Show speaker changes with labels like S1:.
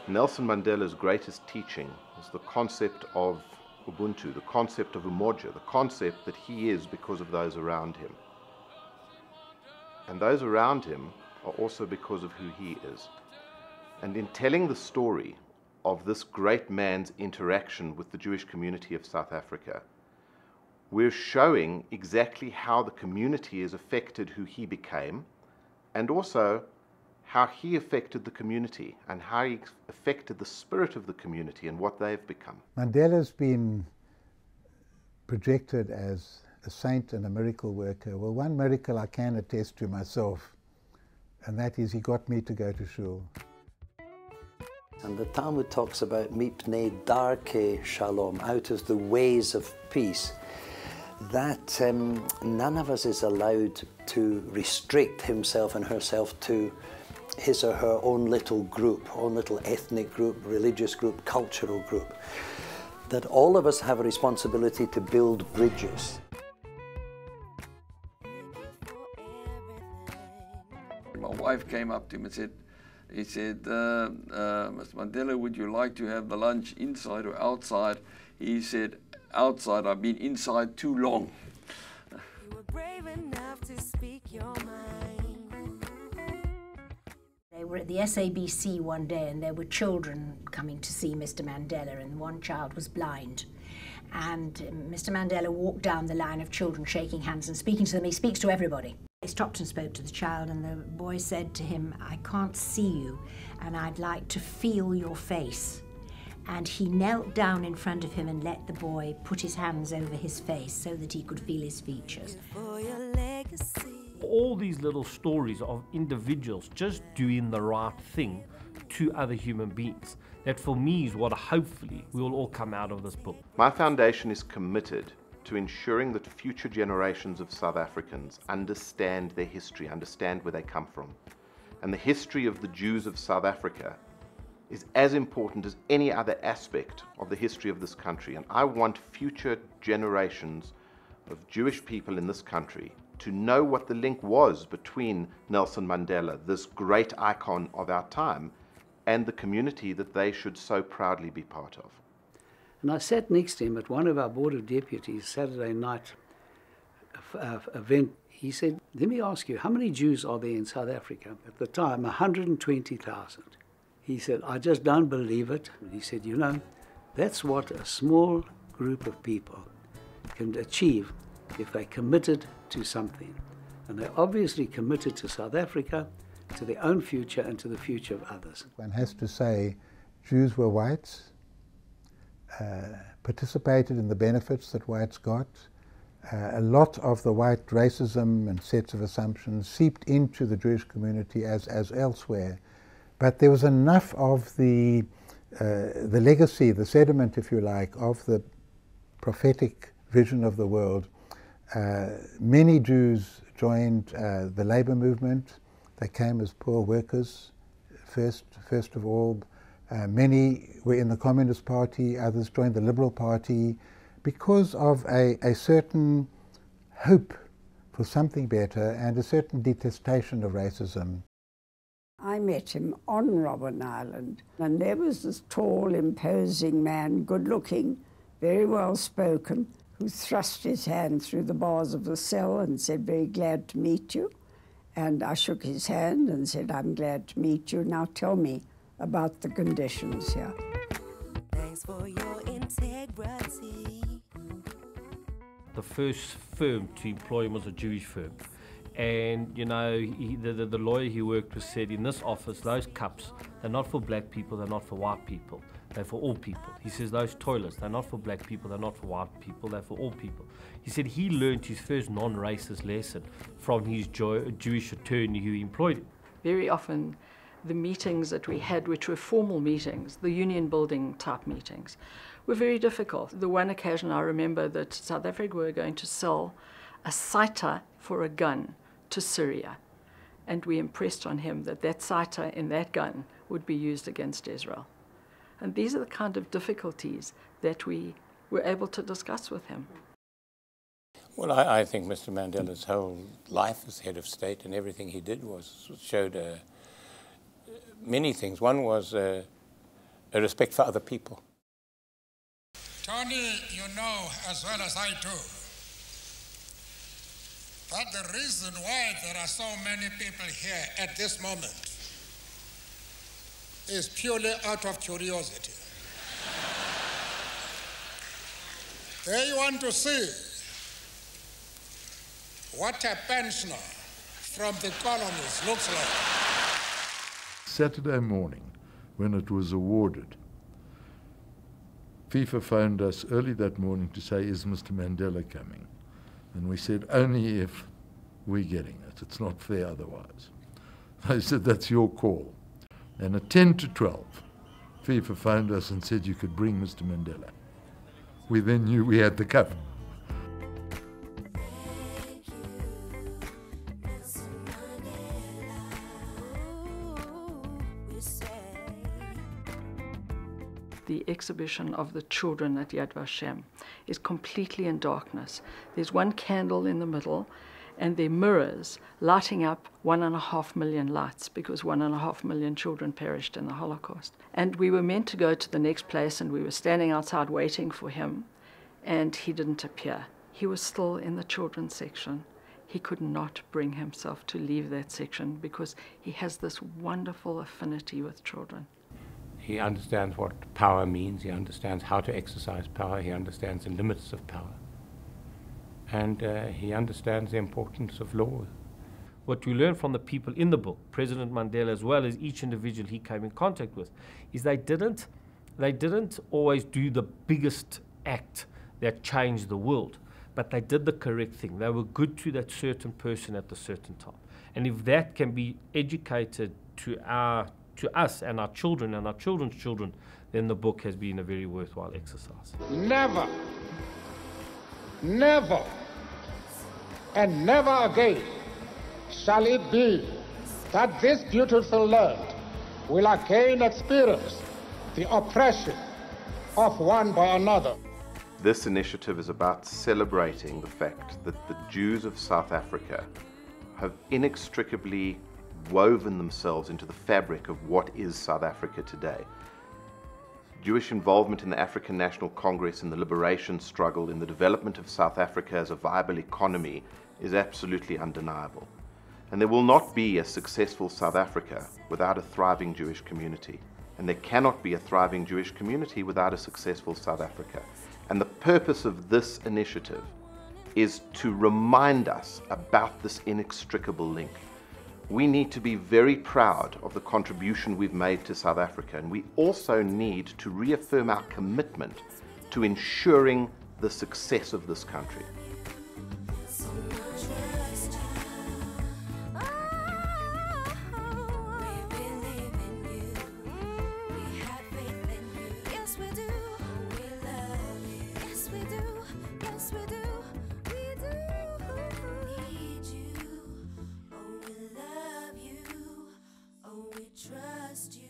S1: Nelson Mandela's greatest teaching was the concept of Ubuntu, the concept of umoja, the concept that he is because of those around him. And those around him are also because of who he is. And in telling the story of this great man's interaction with the Jewish community of South Africa, we're showing exactly how the community has affected who he became, and also how he affected the community and how he affected the spirit of the community and what they've become.
S2: Mandela's been projected as a saint and a miracle worker. Well, one miracle I can attest to myself, and that is he got me to go to shul.
S3: And the Talmud talks about mipnei darkei shalom, out of the ways of peace, that none of us is allowed to restrict himself and herself to his or her own little group, own little ethnic group, religious group, cultural group. That all of us have a responsibility to build bridges.
S4: My wife came up to him and said, Mr. Mandela, would you like to have the lunch inside or outside? He said, outside, I've been inside too long.
S5: You were brave enough to speak your mind.
S6: They were at the SABC one day and there were children coming to see Mr. Mandela, and one child was blind. And Mr. Mandela walked down the line of children shaking hands and speaking to them. He speaks to everybody. He stopped and spoke to the child, and the boy said to him, I can't see you and I'd like to feel your face. And he knelt down in front of him and let the boy put his hands over his face so that he could feel his features.
S7: All these little stories of individuals just doing the right thing to other human beings, that for me is what hopefully we will all come out of this book.
S1: My foundation is committed to ensuring that future generations of South Africans understand their history, understand where they come from. And the history of the Jews of South Africa is as important as any other aspect of the history of this country. And I want future generations of Jewish people in this country to know what the link was between Nelson Mandela, this great icon of our time, and the community that they should so proudly be part of.
S8: And I sat next to him at one of our Board of Deputies Saturday night event. He said, let me ask you, how many Jews are there in South Africa? At the time, 120,000. He said, I just don't believe it. He said, you know, that's what a small group of people can achieve if they're committed to something. And they're obviously committed to South Africa, to their own future and to the future of others.
S2: One has to say Jews were whites, participated in the benefits that whites got. A lot of the white racism and sets of assumptions seeped into the Jewish community as elsewhere. But there was enough of the legacy, the sediment, if you like, of the prophetic vision of the world. Many Jews joined the labor movement. They came as poor workers, first of all. Many were in the Communist Party, others joined the Liberal Party because of a certain hope for something better and a certain detestation of racism.
S9: I met him on Robben Island, and there was this tall, imposing man, good-looking, very well-spoken, who thrust his hand through the bars of the cell and said, very glad to meet you. And I shook his hand and said, I'm glad to meet you. Now tell me about the conditions here.
S5: Thanks for your integrity.
S7: The first firm to employ him was a Jewish firm. And, you know, the lawyer he worked with said, in this office, those cups, they're not for black people, they're not for white people, they're for all people. He says, those toilets, they're not for black people, they're not for white people, they're for all people. He said he learned his first non-racist lesson from his Jewish attorney who employed him.
S10: Very often, the meetings that we had, which were formal meetings, the union building type meetings, were very difficult. The one occasion I remember that South Africa were going to sell a sighter for a gun to Syria. And we impressed on him that that sighter in that gun would be used against Israel. And these are the kind of difficulties that we were able to discuss with him.
S11: Well, I think Mr. Mandela's whole life as head of state and everything he did showed many things. One was a respect for other people.
S12: Tony, you know as well as I do, that the reason why there are so many people here at this moment is purely out of curiosity. They want to see what a pensioner from the colonies looks like.
S13: Saturday morning, when it was awarded, FIFA phoned us early that morning to say, is Mr. Mandela coming? And we said, only if we're getting it. It's not fair otherwise. They said, that's your call. And at 10 to 12, FIFA phoned us and said you could bring Mr. Mandela. We then knew we had the cup.
S10: The exhibition of the children at Yad Vashem is completely in darkness. There's one candle in the middle, and there are mirrors lighting up 1.5 million lights, because 1.5 million children perished in the Holocaust. And we were meant to go to the next place, and we were standing outside waiting for him, and he didn't appear. He was still in the children's section. He could not bring himself to leave that section because he has this wonderful affinity with children.
S11: He understands what power means, he understands how to exercise power, he understands the limits of power, and he understands the importance of law.
S7: What we learn from the people in the book, President Mandela as well as each individual he came in contact with, is they didn't always do the biggest act that changed the world, but they did the correct thing. They were good to that certain person at the certain time. And if that can be educated to us and our children and our children's children, then the book has been a very worthwhile exercise.
S12: Never, never, and never again shall it be that this beautiful land will again experience the oppression of one by another.
S1: This initiative is about celebrating the fact that the Jews of South Africa have inextricably woven themselves into the fabric of what is South Africa today. Jewish involvement in the African National Congress, in the liberation struggle, in the development of South Africa as a viable economy is absolutely undeniable. And there will not be a successful South Africa without a thriving Jewish community. And there cannot be a thriving Jewish community without a successful South Africa. And the purpose of this initiative is to remind us about this inextricable link. We need to be very proud of the contribution we've made to South Africa, and we also need to reaffirm our commitment to ensuring the success of this country.
S5: Trust you.